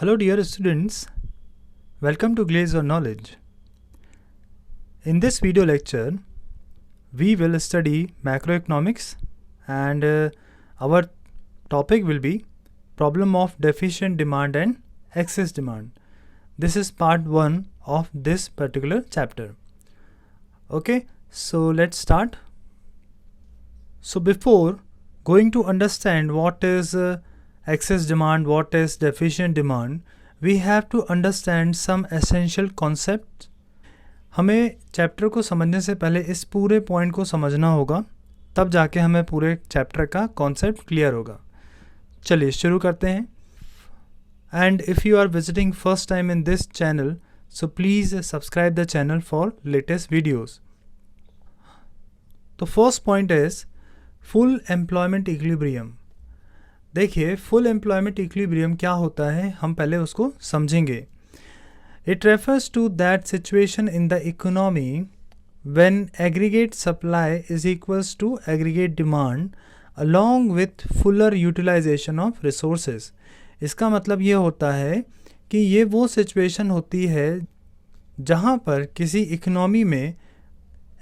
Hello dear students, welcome to Glaze on Knowledge. In this video lecture, we will study macroeconomics and our topic will be problem of deficient demand and excess demand. This is part 1 of this particular chapter. Okay, so let's start. So before going to understand what is excess demand, what is deficient demand, we have to understand some essential concepts. हमें chapter को समझने से पहले इस पूरे point को समझना होगा, तब जाके हमें पूरे चैप्टर का कॉन्सेप्ट क्लियर होगा. चलिए शुरू करते हैं. And if you are visiting first time in this channel, so please subscribe the channel for latest videos. तो first point is full employment equilibrium. देखिए फुल एम्प्लॉयमेंट इक्विलिब्रियम क्या होता है, हम पहले उसको समझेंगे. It refers to that situation in the economy when aggregate supply is equals to aggregate demand along with fuller utilisation of resources. इसका मतलब ये होता है कि ये वो सिचुएशन होती है जहाँ पर किसी इकोनॉमी में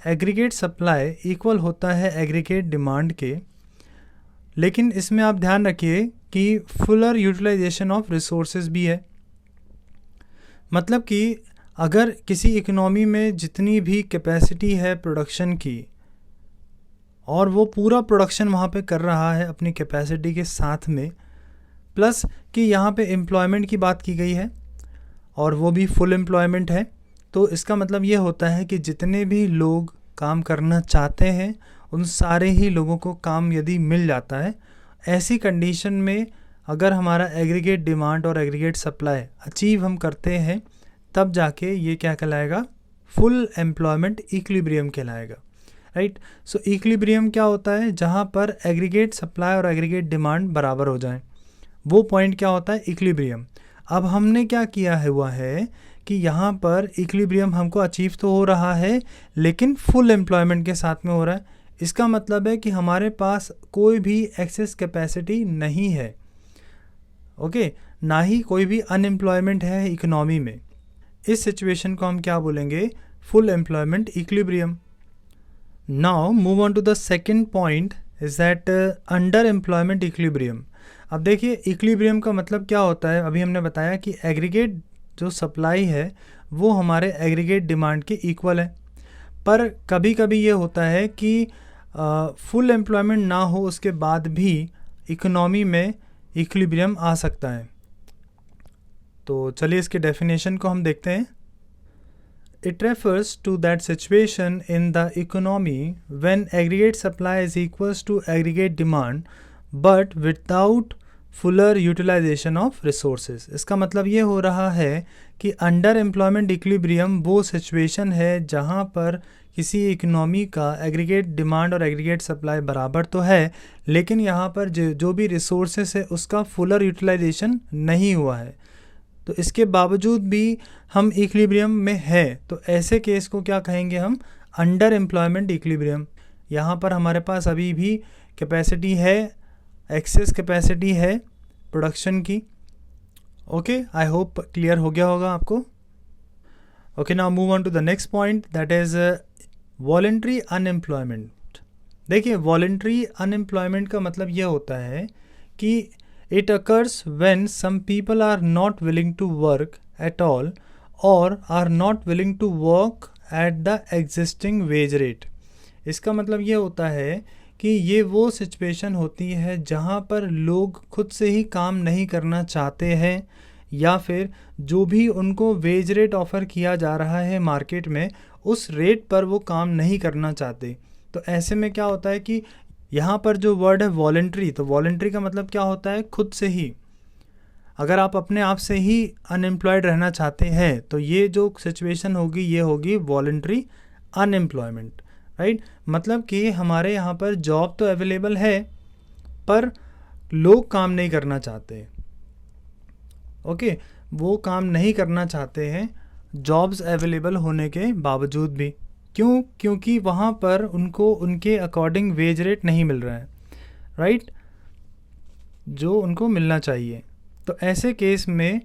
एग्रीगेट सप्लाई इक्वल होता है एग्रीगेट डिमांड के, लेकिन इसमें आप ध्यान रखिए कि फुलर यूटिलाइजेशन ऑफ रिसोर्सेज भी है. मतलब कि अगर किसी इकोनॉमी में जितनी भी कैपेसिटी है प्रोडक्शन की और वो पूरा प्रोडक्शन वहाँ पे कर रहा है अपनी कैपेसिटी के साथ में, प्लस कि यहाँ पे एम्प्लॉयमेंट की बात की गई है और वो भी फुल एम्प्लॉयमेंट है, तो इसका मतलब ये होता है कि जितने भी लोग काम करना चाहते हैं उन सारे ही लोगों को काम यदि मिल जाता है, ऐसी कंडीशन में अगर हमारा एग्रीगेट डिमांड और एग्रीगेट सप्लाई अचीव हम करते हैं, तब जाके ये क्या कहलाएगा, फुल एम्प्लॉयमेंट इक्विलिब्रियम कहलाएगा. राइट. सो इक्विलिब्रियम क्या होता है, जहाँ पर एग्रीगेट सप्लाई और एग्रीगेट डिमांड बराबर हो जाए, वो पॉइंट क्या होता है, इक्विलिब्रियम. अब हमने क्या किया है हुआ है कि यहाँ पर इक्विलिब्रियम हमको अचीव तो हो रहा है, लेकिन फुल एम्प्लॉयमेंट के साथ में हो रहा है. इसका मतलब है कि हमारे पास कोई भी एक्सेस कैपेसिटी नहीं है. ओके, ना ही कोई भी अनएम्प्लॉयमेंट है इकोनॉमी में. इस सिचुएशन को हम क्या बोलेंगे, full employment equilibrium. Now move on to the second point is that under employment equilibrium. अब देखिए इक्विलिब्रियम का मतलब क्या होता है. अभी हमने बताया कि एग्रीगेट जो सप्लाई है वो हमारे एग्रीगेट डिमांड के इक्वल है, पर कभी कभी ये होता है कि फुल एम्प्लॉयमेंट ना हो उसके बाद भी इकोनॉमी में इक्विलिब्रियम आ सकता है. तो चलिए इसके डेफिनेशन को हम देखते हैं. It refers to that situation in the economy when aggregate supply is equals to aggregate demand but without fuller utilisation of resources. इसका मतलब ये हो रहा है कि अंडर एम्प्लॉयमेंट इक्विलिब्रियम वो सिचुएशन है जहाँ पर किसी इकोनॉमी का एग्रीगेट डिमांड और एग्रीगेट सप्लाई बराबर तो है, लेकिन यहाँ पर जो भी रिसोर्सेस है उसका फुलर यूटिलाइजेशन नहीं हुआ है. तो इसके बावजूद भी हम इक्विलिब्रियम में है, तो ऐसे केस को क्या कहेंगे हम, अंडर एम्प्लॉयमेंट इक्विलिब्रियम. यहाँ पर हमारे पास अभी भी कैपेसिटी है, एक्सेस कैपेसिटी है प्रोडक्शन की. ओके, आई होप क्लियर हो गया होगा आपको. Okay, now move on to the next point, that is voluntary unemployment. देखिए वॉलेंट्री अनएम्प्लॉयमेंट का मतलब यह होता है कि it occurs when some people are not willing to work at all or are not willing to work at the existing wage rate. इसका मतलब ये होता है कि ये वो सिचुएशन होती है जहाँ पर लोग खुद से ही काम नहीं करना चाहते हैं, या फिर जो भी उनको वेज रेट ऑफ़र किया जा रहा है मार्केट में उस रेट पर वो काम नहीं करना चाहते. तो ऐसे में क्या होता है कि यहाँ पर जो वर्ड है वॉलेंट्री, तो वॉलेंट्री का मतलब क्या होता है, खुद से ही. अगर आप अपने आप से ही अनएम्प्लॉयड रहना चाहते हैं तो ये जो सिचुएशन होगी ये होगी वॉलेंट्री अनएम्प्लॉयमेंट. राइट. मतलब कि हमारे यहाँ पर जॉब तो अवेलेबल है पर लोग काम नहीं करना चाहते. ओके, वो काम नहीं करना चाहते हैं जॉब्स अवेलेबल होने के बावजूद भी. क्यों? क्योंकि वहाँ पर उनको उनके अकॉर्डिंग वेज रेट नहीं मिल रहा है. राइट. जो उनको मिलना चाहिए. तो ऐसे केस में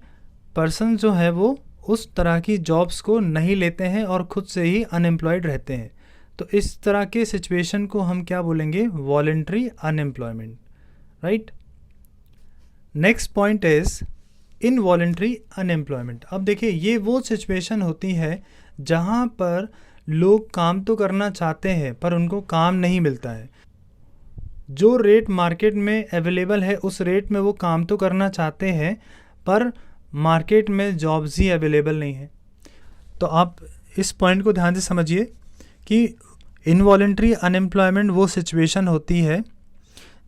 पर्सन जो है वो उस तरह की जॉब्स को नहीं लेते हैं और खुद से ही अनएम्प्लॉयड रहते हैं। तो इस तरह के सिचुएशन को हम क्या बोलेंगे? Voluntary unemployment, right. Next point is involuntary unemployment. अब देखिए, ये वो सिचुएशन होती है जहाँ पर लोग काम तो करना चाहते हैं पर उनको काम नहीं मिलता है। जो रेट मार्केट में अवेलेबल है उस रेट में वो काम तो करना चाहते हैं पर मार्केट में जॉब्स ही अवेलेबल नहीं है। तो आप इस पॉइंट को ध्यान से समझिए कि इनवॉलंटरी अनएम्प्लॉयमेंट वो सिचुएशन होती है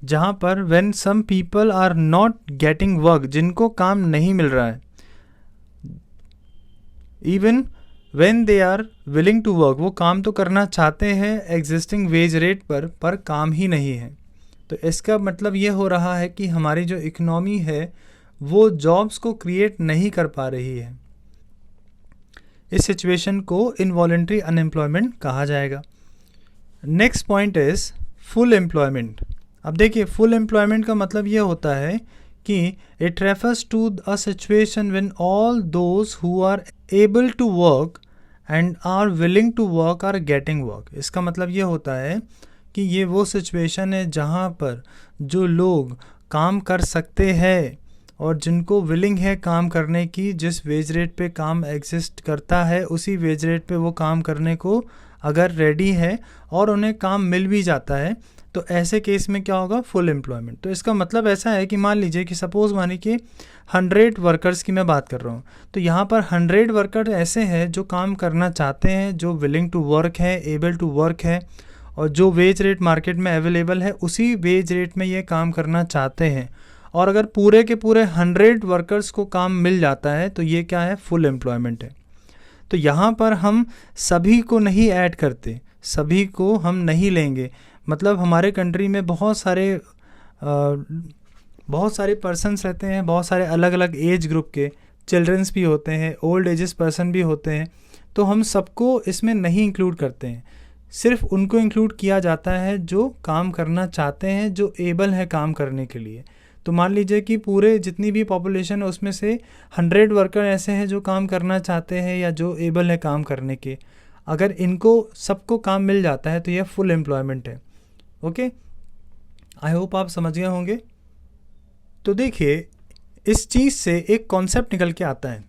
जहाँ पर when some people are not getting work, जिनको काम नहीं मिल रहा है, even when they are willing to work, वो काम तो करना चाहते हैं एग्जिस्टिंग वेज रेट पर काम ही नहीं है। तो इसका मतलब ये हो रहा है कि हमारी जो इकोनॉमी है वो जॉब्स को क्रिएट नहीं कर पा रही है। इस सिचुएशन को इनवॉलंटरी अनएम्प्लॉयमेंट कहा जाएगा। Next point is full employment. अब देखिए, फुल एम्प्लॉयमेंट का मतलब ये होता है कि it refers to a situation when all those who are able to work and are willing to work are getting work. इसका मतलब ये होता है कि ये वो सिचुएशन है जहाँ पर जो लोग काम कर सकते हैं और जिनको विलिंग है काम करने की, जिस वेज रेट पे काम एग्जिस्ट करता है उसी वेज रेट पे वो काम करने को अगर रेडी है और उन्हें काम मिल भी जाता है, तो ऐसे केस में क्या होगा? Full employment. तो इसका मतलब ऐसा है कि मान लीजिए कि सपोज़ मानिए कि 100 वर्कर्स की मैं बात कर रहा हूँ, तो यहाँ पर 100 वर्कर ऐसे हैं जो काम करना चाहते हैं, जो विलिंग टू वर्क है, एबल टू वर्क है, और जो वेज रेट मार्केट में अवेलेबल है उसी वेज रेट में ये काम करना चाहते हैं। और अगर पूरे के पूरे 100 वर्कर्स को काम मिल जाता है तो ये क्या है? फुल एम्प्लॉयमेंट है। तो यहाँ पर हम सभी को नहीं ऐड करते, सभी को हम नहीं लेंगे। मतलब हमारे कंट्री में बहुत सारे पर्सन्स रहते हैं, बहुत सारे अलग अलग एज ग्रुप के, चिल्ड्रंस भी होते हैं, ओल्ड एजेस पर्सन भी होते हैं। तो हम सबको इसमें नहीं इंक्लूड करते हैं, सिर्फ उनको इंक्लूड किया जाता है जो काम करना चाहते हैं, जो एबल है काम करने के लिए। तो मान लीजिए कि पूरे जितनी भी पॉपुलेशन है उसमें से 100 वर्कर ऐसे हैं जो काम करना चाहते हैं या जो एबल है काम करने के। अगर इनको सबको काम मिल जाता है तो यह फुल एम्प्लॉयमेंट है। ओके, आई होप आप समझ गए होंगे। तो देखिए, इस चीज़ से एक कॉन्सेप्ट निकल के आता है।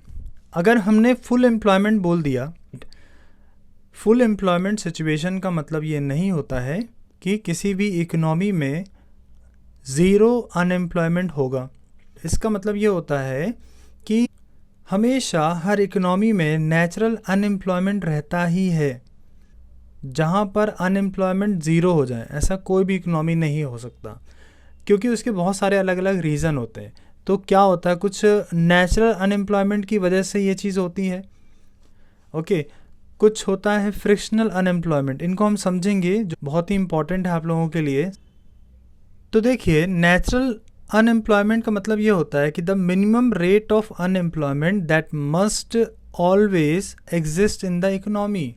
अगर हमने फुल एम्प्लॉयमेंट बोल दिया, फुल एम्प्लॉयमेंट सिचुएशन का मतलब ये नहीं होता है कि किसी भी इकोनॉमी में ज़ीरो अनएम्प्लॉयमेंट होगा। इसका मतलब ये होता है कि हमेशा हर इकोनॉमी में नेचुरल अनएम्प्लॉयमेंट रहता ही है। जहाँ पर अनएम्प्लॉयमेंट ज़ीरो हो जाए ऐसा कोई भी इकोनॉमी नहीं हो सकता, क्योंकि उसके बहुत सारे अलग अलग रीज़न होते हैं। तो क्या होता है, कुछ नेचुरल अनएम्प्लॉयमेंट की वजह से ये चीज़ होती है। ओके, कुछ होता है फ्रिक्शनल अनएम्प्लॉयमेंट, इनको हम समझेंगे जो बहुत ही इंपॉर्टेंट है आप लोगों के लिए। तो देखिए, नेचुरल अनएम्प्लॉयमेंट का मतलब ये होता है कि the minimum rate of unemployment that must always exist in the economy.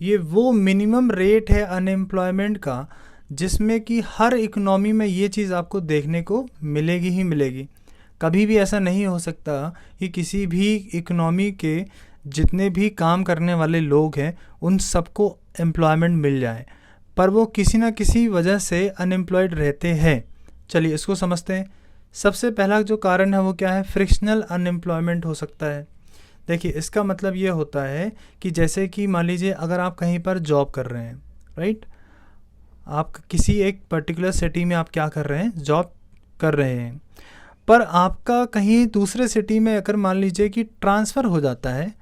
ये वो मिनिमम रेट है अनएम्प्लॉयमेंट का जिसमें कि हर इकोनॉमी में ये चीज़ आपको देखने को मिलेगी ही मिलेगी। कभी भी ऐसा नहीं हो सकता कि किसी भी इकोनॉमी के जितने भी काम करने वाले लोग हैं उन सबको एम्प्लॉयमेंट मिल जाए, पर वो किसी ना किसी वजह से अनएम्प्लॉयड रहते हैं। चलिए इसको समझते हैं। सबसे पहला जो कारण है वो क्या है? फ्रिक्शनल अनएम्प्लॉयमेंट हो सकता है। देखिए, इसका मतलब ये होता है कि जैसे कि मान लीजिए अगर आप कहीं पर जॉब कर रहे हैं, राइट, आप किसी एक पर्टिकुलर सिटी में आप क्या कर रहे हैं? जॉब कर रहे हैं, पर आपका कहीं दूसरे सिटी में अगर मान लीजिए कि ट्रांसफ़र हो जाता है,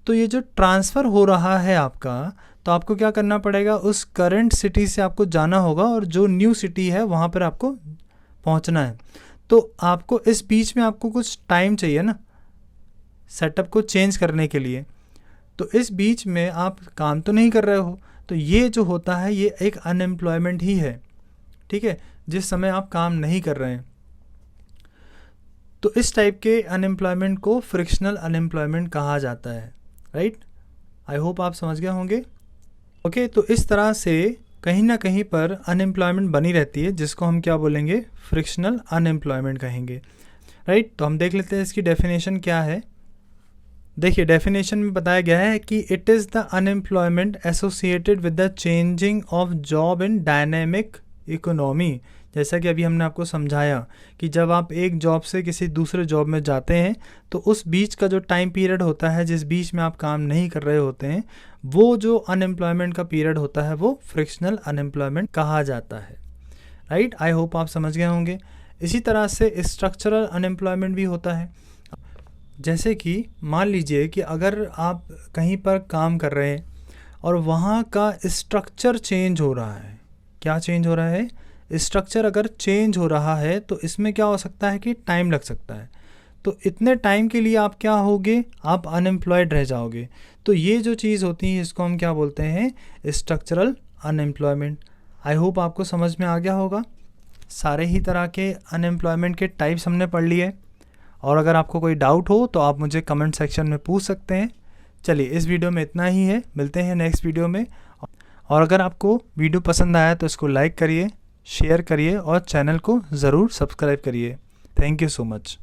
तो ये जो ट्रांसफ़र हो रहा है आपका, तो आपको क्या करना पड़ेगा? उस करंट सिटी से आपको जाना होगा और जो न्यू सिटी है वहाँ पर आपको पहुँचना है। तो आपको इस बीच में आपको कुछ टाइम चाहिए ना सेटअप को चेंज करने के लिए। तो इस बीच में आप काम तो नहीं कर रहे हो, तो ये जो होता है ये एक अनएम्प्लॉयमेंट ही है, ठीक है, जिस समय आप काम नहीं कर रहे हैं। तो इस टाइप के अनएम्प्लॉयमेंट को फ्रिक्शनल अनएम्प्लॉयमेंट कहा जाता है, राइट। आई होप आप समझ गए होंगे। ओके, तो इस तरह से कहीं ना कहीं पर अनएम्प्लॉयमेंट बनी रहती है, जिसको हम क्या बोलेंगे? फ्रिक्शनल अनएम्प्लॉयमेंट कहेंगे, राइट। तो हम देख लेते हैं इसकी डेफिनेशन क्या है। देखिए डेफिनेशन में बताया गया है कि it is the unemployment associated with the changing of job in dynamic economy. जैसा कि अभी हमने आपको समझाया कि जब आप एक जॉब से किसी दूसरे जॉब में जाते हैं तो उस बीच का जो टाइम पीरियड होता है जिस बीच में आप काम नहीं कर रहे होते हैं, वो जो अनएम्प्लॉयमेंट का पीरियड होता है वो फ्रिक्शनल अनएम्प्लॉयमेंट कहा जाता है। राइट, आई होप आप समझ गए होंगे। इसी तरह से स्ट्रक्चरल अनएम्प्लॉयमेंट भी होता है। जैसे कि मान लीजिए कि अगर आप कहीं पर काम कर रहे हैं और वहाँ का स्ट्रक्चर चेंज हो रहा है। क्या चेंज हो रहा है? स्ट्रक्चर अगर चेंज हो रहा है तो इसमें क्या हो सकता है कि टाइम लग सकता है। तो इतने टाइम के लिए आप क्या होगे? आप अनएम्प्लॉयड रह जाओगे। तो ये जो चीज़ होती है इसको हम क्या बोलते हैं? Structural unemployment. आई होप आपको समझ में आ गया होगा। सारे ही तरह के अनएम्प्लॉयमेंट के टाइप्स हमने पढ़ लिए। और अगर आपको कोई डाउट हो तो आप मुझे कमेंट सेक्शन में पूछ सकते हैं। चलिए, इस वीडियो में इतना ही है, मिलते हैं नेक्स्ट वीडियो में। और अगर आपको वीडियो पसंद आया तो इसको लाइक करिए, शेयर करिए और चैनल को ज़रूर सब्सक्राइब करिए। Thank you so much.